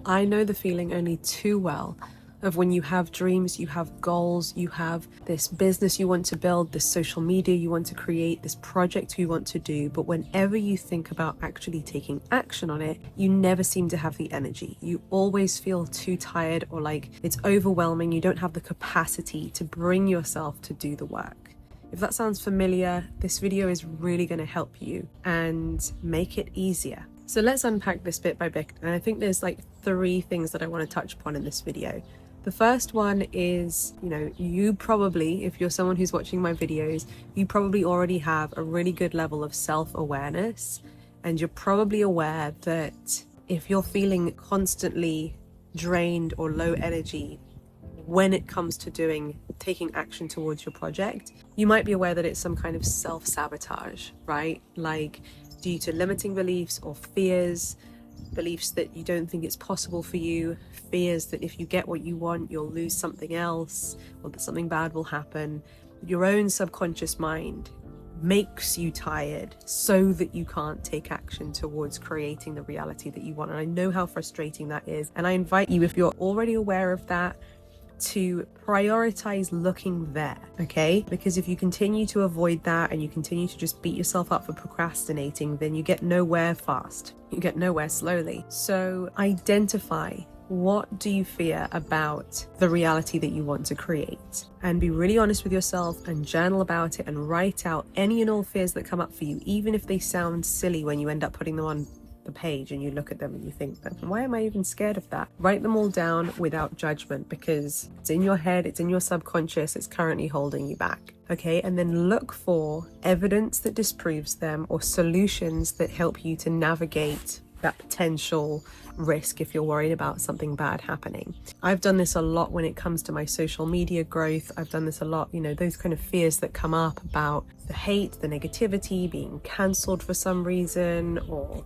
I know the feeling only too well of when you have dreams, you have goals, you have this business you want to build, this social media you want to create, this project you want to do, but whenever you think about actually taking action on it, you never seem to have the energy. You always feel too tired, or like it's overwhelming. You don't have the capacity to bring yourself to do the work. If that sounds familiar, this video is really going to help you and make it easier. So let's unpack this bit by bit, and I think there's like 3 things that I want to touch upon in this video. The first one is, you probably, if you're someone who's watching my videos, you probably already have a really good level of self-awareness, and you're probably aware that if you're feeling constantly drained or low energy when it comes to taking action towards your project, you might be aware that it's some kind of self-sabotage, right? Like due to limiting beliefs or fears, beliefs that you don't think it's possible for you, fears that if you get what you want, you'll lose something else, or that something bad will happen. Your own subconscious mind makes you tired so that you can't take action towards creating the reality that you want. And I know how frustrating that is. And I invite you, if you're already aware of that, to prioritize looking there, okay? Because if you continue to avoid that and you continue to just beat yourself up for procrastinating, then you get nowhere fast. You get nowhere slowly. So identify, what do you fear about the reality that you want to create? And be really honest with yourself and journal about it and write out any and all fears that come up for you, even if they sound silly when you end up putting them on the page and you look at them and you think, why am I even scared of that? Write them all down without judgment, because it's in your head, it's in your subconscious, it's currently holding you back. Okay, and then look for evidence that disproves them or solutions that help you to navigate that potential risk if you're worried about something bad happening. I've done this a lot when it comes to my social media growth. I've done this a lot, those kind of fears that come up about the hate, the negativity, being cancelled for some reason, or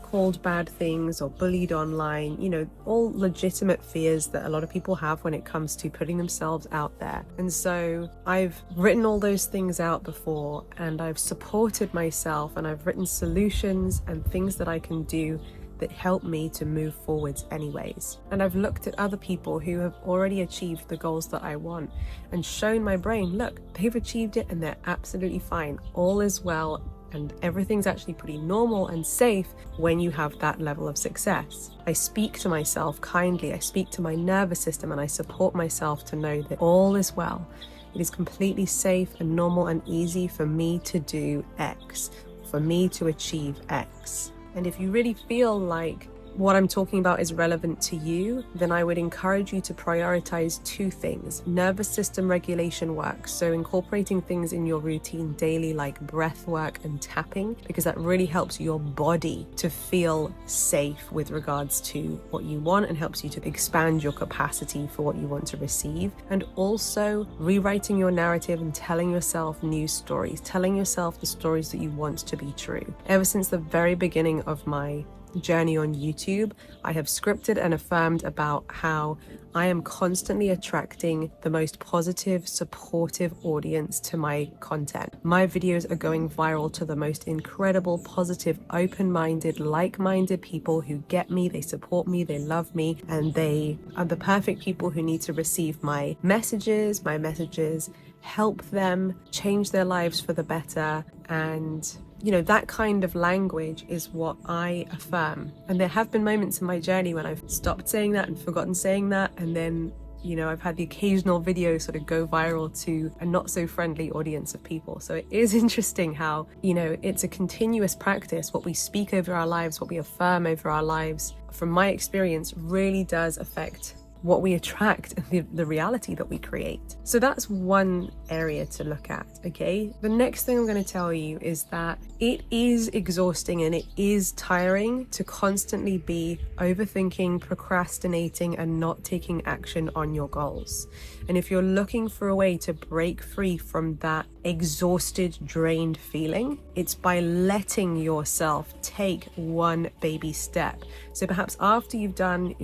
called bad things or bullied online, all legitimate fears that a lot of people have when it comes to putting themselves out there. And so I've written all those things out before, and I've supported myself, and I've written solutions and things that I can do that help me to move forwards anyways. And I've looked at other people who have already achieved the goals that I want and shown my brain, look, they've achieved it and they're absolutely fine. All is well, and everything's actually pretty normal and safe when you have that level of success. I speak to myself kindly, I speak to my nervous system, and I support myself to know that all is well. It is completely safe and normal and easy for me to do X, for me to achieve X. And if you really feel like what I'm talking about is relevant to you, then I would encourage you to prioritize 2 things. Nervous system regulation work, so incorporating things in your routine daily like breath work and tapping, because that really helps your body to feel safe with regards to what you want and helps you to expand your capacity for what you want to receive. And also rewriting your narrative and telling yourself new stories, telling yourself the stories that you want to be true. Ever since the very beginning of my journey on YouTube, I have scripted and affirmed about how I am constantly attracting the most positive, supportive audience to my content. My videos are going viral to the most incredible, positive, open-minded, like-minded people who get me, they support me, they love me, and they are the perfect people who need to receive my messages. My messages help them change their lives for the better, and that kind of language is what I affirm. And there have been moments in my journey when I've stopped saying that and forgotten saying that, and then I've had the occasional video sort of go viral to a not so friendly audience of people. So it is interesting how it's a continuous practice. What we speak over our lives, what we affirm over our lives, from my experience, really does affect what we attract and the reality that we create. So that's one area to look at, okay? The next thing I'm going to tell you is that it is exhausting and it is tiring to constantly be overthinking, procrastinating, and not taking action on your goals. And if you're looking for a way to break free from that exhausted, drained feeling, it's by letting yourself take one baby step. So perhaps after you've done,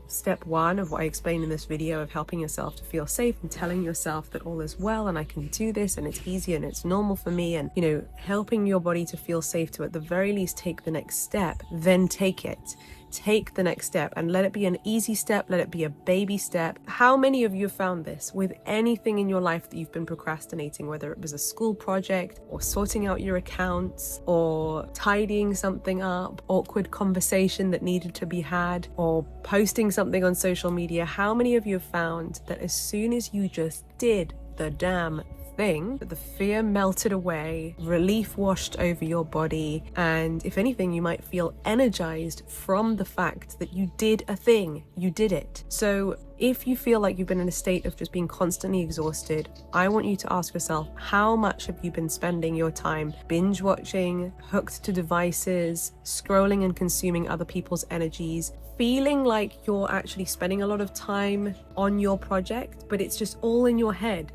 step 1 of what I explained in this video of helping yourself to feel safe and telling yourself that all is well and I can do this and it's easy and it's normal for me, and helping your body to feel safe to at the very least take the next step, then take it. take the next step, and let it be an easy step, let it be a baby step. How many of you have found this with anything in your life that you've been procrastinating, whether it was a school project or sorting out your accounts or tidying something up, awkward conversation that needed to be had, or posting something on social media? How many of you have found that as soon as you just did the damn thing, the fear melted away, relief washed over your body, and if anything, you might feel energized from the fact that you did a thing, you did it. So if you feel like you've been in a state of just being constantly exhausted, I want you to ask yourself, how much have you been spending your time binge watching, hooked to devices, scrolling and consuming other people's energies, feeling like you're actually spending a lot of time on your project, but it's just all in your head?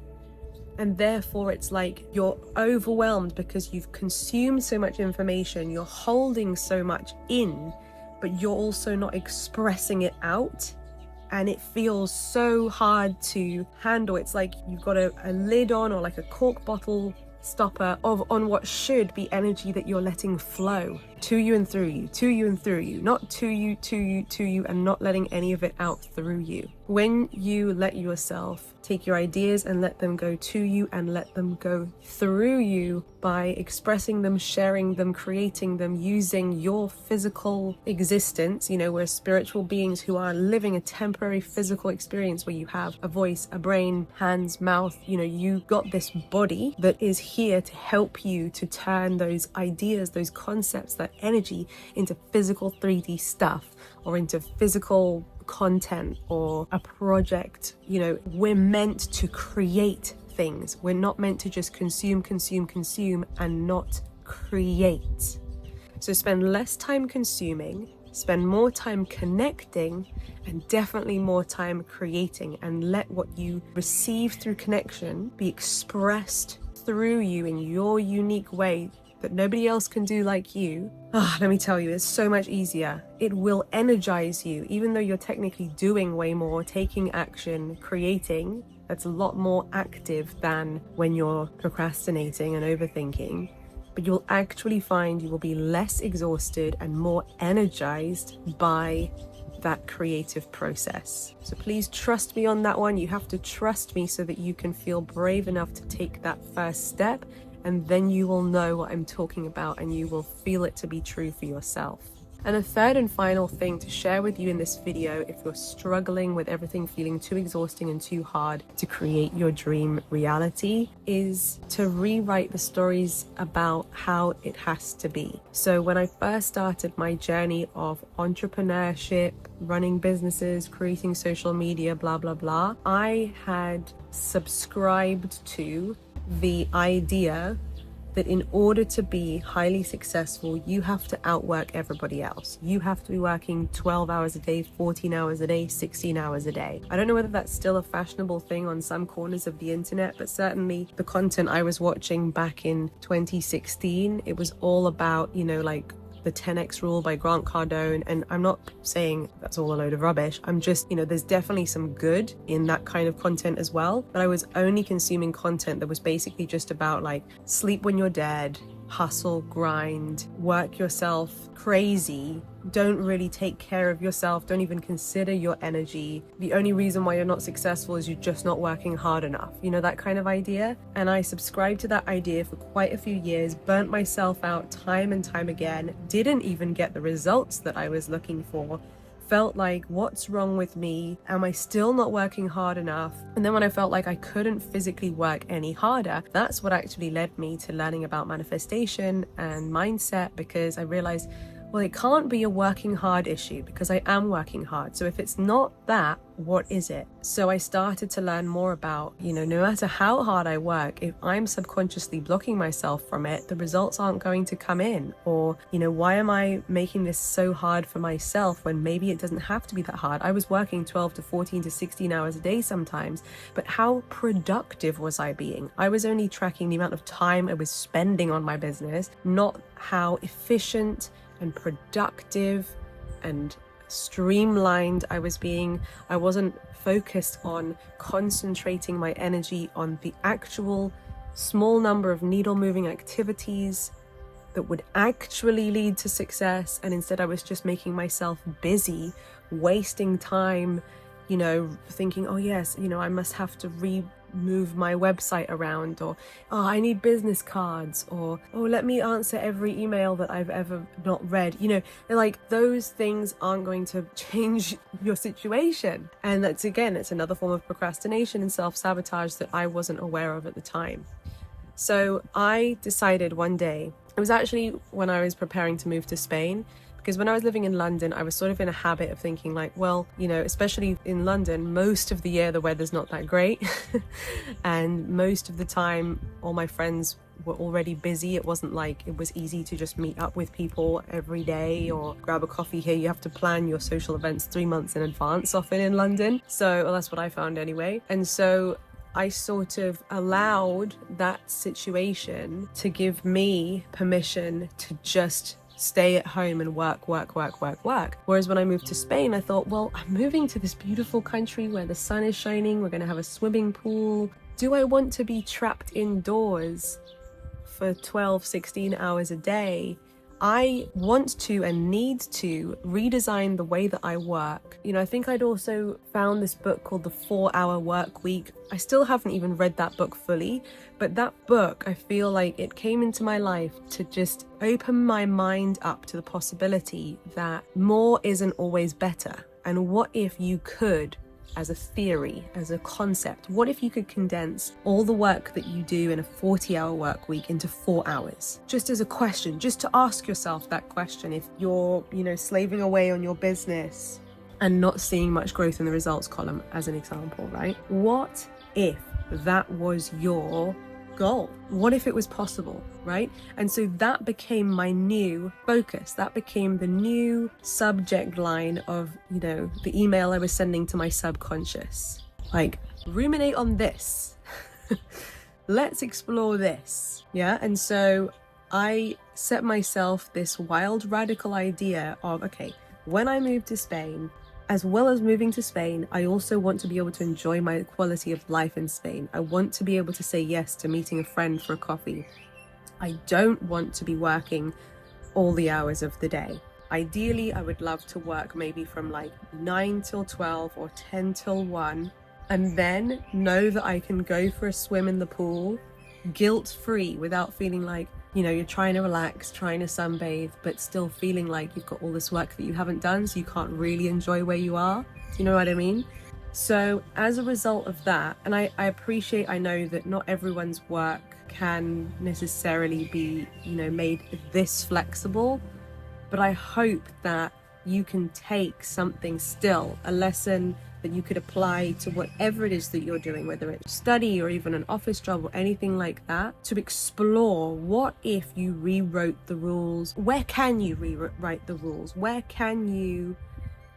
And therefore it's like you're overwhelmed because you've consumed so much information, you're holding so much in, but you're also not expressing it out. And it feels so hard to handle. It's like you've got a lid on, or like a cork bottle stopper on what should be energy that you're letting flow to you and through you, to you and through you, not to you, to you, to you, and not letting any of it out through you. When you let yourself take your ideas and let them go to you and let them go through you by expressing them, sharing them, creating them, using your physical existence, we're spiritual beings who are living a temporary physical experience where you have a voice, a brain, hands, mouth, you got this body that is here to help you to turn those ideas, those concepts, that energy into physical 3D stuff, or into physical content or a project. We're meant to create things. We're not meant to just consume and not create. So spend less time consuming, spend more time connecting, and definitely more time creating, and let what you receive through connection be expressed through you in your unique way that nobody else can do like you. Let me tell you, it's so much easier. It will energize you, even though you're technically doing way more, taking action, creating. That's a lot more active than when you're procrastinating and overthinking. But you'll actually find you will be less exhausted and more energized by that creative process. So please trust me on that one. You have to trust me so that you can feel brave enough to take that first step, and then you will know what I'm talking about and you will feel it to be true for yourself. And a third and final thing to share with you in this video, if you're struggling with everything feeling too exhausting and too hard to create your dream reality, is to rewrite the stories about how it has to be. So when I first started my journey of entrepreneurship, running businesses, creating social media, blah, blah, blah, I had subscribed to the idea that in order to be highly successful, you have to outwork everybody else. You have to be working 12 hours a day, 14 hours a day, 16 hours a day. I don't know whether that's still a fashionable thing on some corners of the internet, but certainly the content I was watching back in 2016, it was all about, like the 10x rule by Grant Cardone. And I'm not saying that's all a load of rubbish. I'm just, there's definitely some good in that kind of content as well. But I was only consuming content that was basically just about like sleep when you're dead, hustle, grind, work yourself crazy, don't really take care of yourself, don't even consider your energy. The only reason why you're not successful is you're just not working hard enough, that kind of idea. And I subscribed to that idea for quite a few years, burnt myself out time and time again, didn't even get the results that I was looking for, felt like, what's wrong with me? Am I still not working hard enough? And then when I felt like I couldn't physically work any harder, that's what actually led me to learning about manifestation and mindset, because I realized, well, it can't be a working hard issue because I am working hard. So if it's not that, what is it? So I started to learn more about, no matter how hard I work, if I'm subconsciously blocking myself from it, the results aren't going to come in. Or, why am I making this so hard for myself when maybe it doesn't have to be that hard? I was working 12 to 14 to 16 hours a day sometimes, but how productive was I being? I was only tracking the amount of time I was spending on my business, not how efficient and productive and streamlined I was being. I wasn't focused on concentrating my energy on the actual small number of needle moving activities that would actually lead to success. And instead I was just making myself busy, wasting time, thinking, oh yes, I must have to move my website around, or oh, I need business cards, or oh, let me answer every email that I've ever not read. They're like, those things aren't going to change your situation. And that's, again, it's another form of procrastination and self-sabotage that I wasn't aware of at the time. So I decided one day, it was actually when I was preparing to move to Spain, because when I was living in London, I was sort of in a habit of thinking like, well, especially in London, most of the year the weather's not that great. And most of the time, all my friends were already busy. It wasn't like it was easy to just meet up with people every day or grab a coffee here. You have to plan your social events 3 months in advance often in London. So, well, that's what I found anyway. And so I sort of allowed that situation to give me permission to just stay at home and work. Whereas when I moved to Spain, I thought, well, I'm moving to this beautiful country where the sun is shining. We're going to have a swimming pool. Do I want to be trapped indoors for 12, 16 hours a day? I want to and need to redesign the way that I work. I think I'd also found this book called The 4-Hour Work Week. I still haven't even read that book fully, but that book, I feel like it came into my life to just open my mind up to the possibility that more isn't always better. And what if you could, as a theory, as a concept, what if you could condense all the work that you do in a 40-hour work week into 4 hours? Just as a question, just to ask yourself that question. If you're, slaving away on your business and not seeing much growth in the results column, as an example, right? What if that was your goal? What if it was possible, right? And so that became my new focus. That became the new subject line of, the email I was sending to my subconscious. Like, ruminate on this. Let's explore this. Yeah. And so I set myself this wild, radical idea of, okay, when I move to Spain, as well as moving to Spain, I also want to be able to enjoy my quality of life in Spain. I want to be able to say yes to meeting a friend for a coffee. I don't want to be working all the hours of the day. Ideally, I would love to work maybe from like 9 till 12 or 10 till 1, and then know that I can go for a swim in the pool, guilt-free, without feeling like, you're trying to relax, trying to sunbathe, but still feeling like you've got all this work that you haven't done, so you can't really enjoy where you are. You know what I mean? So as a result of that, and I know that not everyone's work can necessarily be, made this flexible, but I hope that you can take something still, a lesson that you could apply to whatever it is that you're doing, whether it's study or even an office job or anything like that, to explore what if you rewrote the rules? Where can you rewrite the rules? Where can you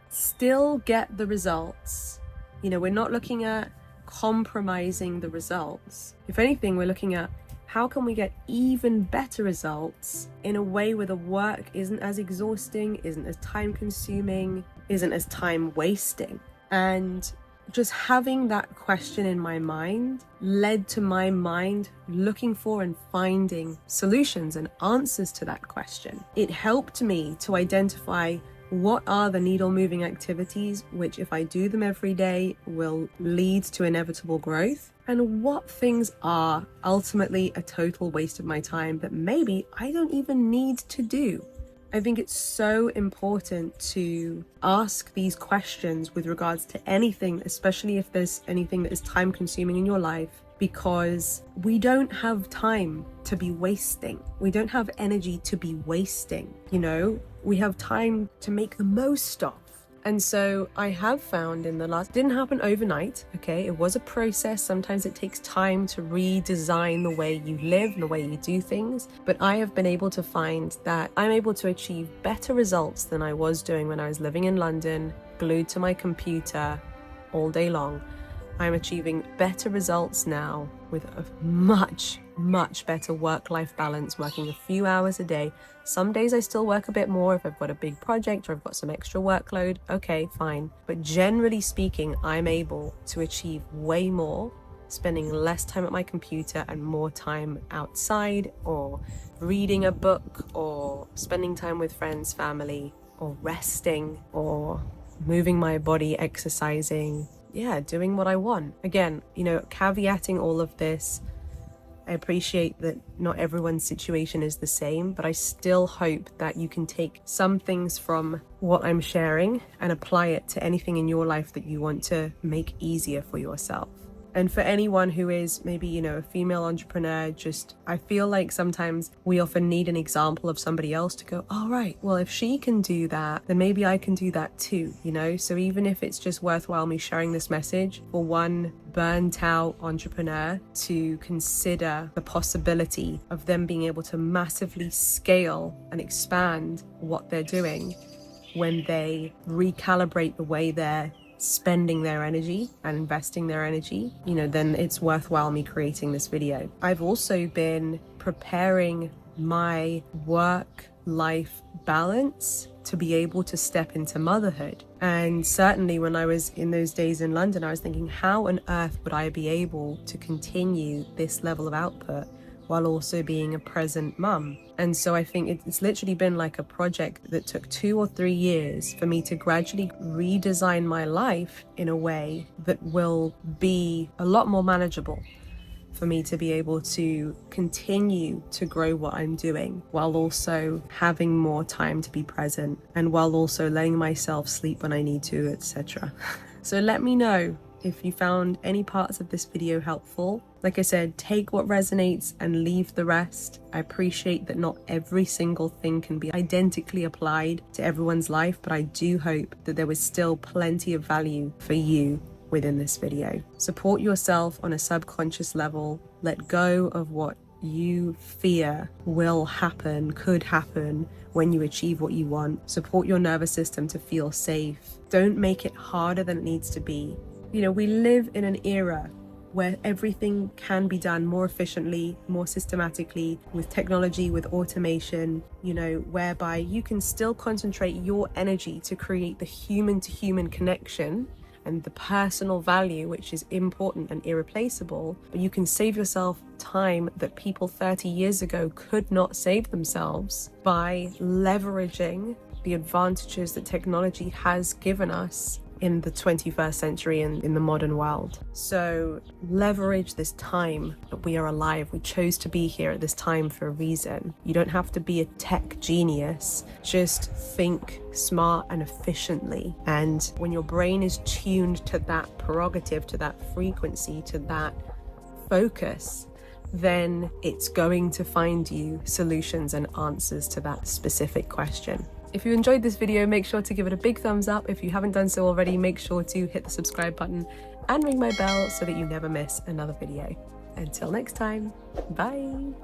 still get the results? We're not looking at compromising the results. If anything, we're looking at how can we get even better results in a way where the work isn't as exhausting, isn't as time consuming, isn't as time wasting. And just having that question in my mind led to my mind looking for and finding solutions and answers to that question. It helped me to identify what are the needle moving activities which, if I do them every day, will lead to inevitable growth, and what things are ultimately a total waste of my time that maybe I don't even need to do. I think it's so important to ask these questions with regards to anything, especially if there's anything that is time consuming in your life, because we don't have time to be wasting. We don't have energy to be wasting, we have time to make the most of. And so I have found didn't happen overnight, okay? It was a process. Sometimes it takes time to redesign the way you live and the way you do things. But I have been able to find that I'm able to achieve better results than I was doing when I was living in London, glued to my computer all day long. I'm achieving better results now with a much, much better work-life balance, working a few hours a day. Some days I still work a bit more if I've got a big project or I've got some extra workload. Okay, fine. But generally speaking, I'm able to achieve way more, spending less time at my computer and more time outside, or reading a book, or spending time with friends, family, or resting, or moving my body, exercising, doing what I want. Again, caveating all of this, I appreciate that not everyone's situation is the same, but I still hope that you can take some things from what I'm sharing and apply it to anything in your life that you want to make easier for yourself. And for anyone who is maybe, a female entrepreneur, I feel like sometimes we often need an example of somebody else to go, all right, well, if she can do that, then maybe I can do that too, So even if it's just worthwhile me sharing this message for one burnt out entrepreneur to consider the possibility of them being able to massively scale and expand what they're doing when they recalibrate the way they're spending their energy and investing their energy, then it's worthwhile me creating this video. I've also been preparing my work-life balance to be able to step into motherhood. And certainly when I was in those days in London, I was thinking, how on earth would I be able to continue this level of output while also being a present mum? And so I think it's literally been like a project that took 2 or 3 years for me to gradually redesign my life in a way that will be a lot more manageable for me to be able to continue to grow what I'm doing while also having more time to be present and while also letting myself sleep when I need to, etc. So let me know if you found any parts of this video helpful. Like I said, take what resonates and leave the rest. I appreciate that not every single thing can be identically applied to everyone's life, but I do hope that there was still plenty of value for you within this video. Support yourself on a subconscious level. Let go of what you fear will happen, could happen when you achieve what you want. Support your nervous system to feel safe. Don't make it harder than it needs to be. We live in an era where everything can be done more efficiently, more systematically, with technology, with automation, whereby you can still concentrate your energy to create the human-to-human connection and the personal value, which is important and irreplaceable, but you can save yourself time that people 30 years ago could not save themselves by leveraging the advantages that technology has given us in the 21st century and in the modern world. So leverage this time that we are alive. We chose to be here at this time for a reason. You don't have to be a tech genius. Just think smart and efficiently. And when your brain is tuned to that prerogative, to that frequency, to that focus, then it's going to find you solutions and answers to that specific question. If you enjoyed this video, make sure to give it a big thumbs up. If you haven't done so already, make sure to hit the subscribe button and ring my bell so that you never miss another video. Until next time, bye.